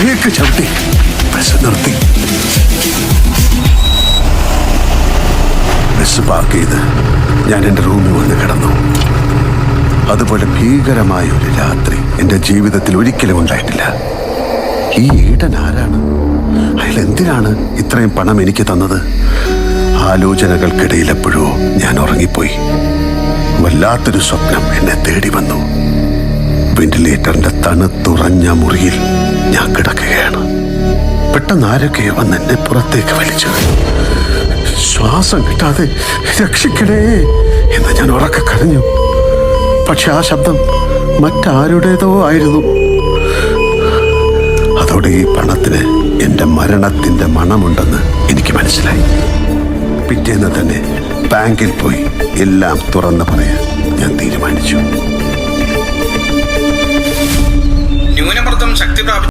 Break ചവിട്ടി bus നിർത്തി. Bus park ചെയ്ത് ഞാൻ എൻ്റെ റൂമിൽ വന്ന് കിടന്നു. അതുപോലെ ഭീകരമായ ഒരു രാത്രി എൻ്റെ ജീവിതത്തിൽ ഒരിക്കലും ഉണ്ടായിട്ടില്ല. ഈ ഈടൻ ആരാണ്? അയാൾ എന്തിനാണ് ഇത്രയും പണം എനിക്ക് തന്നത്? ആലോചനകൾക്കിടയിൽ എപ്പോഴോ ഞാൻ ഉറങ്ങിപ്പോയി. വല്ലാത്തൊരു സ്വപ്നം എന്നെ തേടി വന്നു. വെന്റിലേറ്ററിന്റെ തണുത്തുറഞ്ഞ മുറിയിൽ ഞാൻ കിടക്കുകയാണ്. പെട്ടെന്ന് ആരൊക്കെയോ വന്ന് എന്നെ പുറത്തേക്ക് വലിച്ചു. ശ്വാസം കിട്ടാതെ രക്ഷിക്കണേ എന്ന് ഞാൻ ഉറക്കെ കരഞ്ഞു. പക്ഷെ ആ ശബ്ദം മറ്റാരുടേതോ ആയിരുന്നു. അതോടെ ഈ പണത്തിന് എൻ്റെ മരണത്തിൻ്റെ മണമുണ്ടെന്ന് എനിക്ക് മനസ്സിലായി. പിറ്റേന്ന് തന്നെ ബാങ്കിൽ പോയി എല്ലാം തുറന്നു പറയാൻ ഞാൻ തീരുമാനിച്ചു. ന്യൂനമർദ്ദം ശക്തി പ്രാപിച്ചു.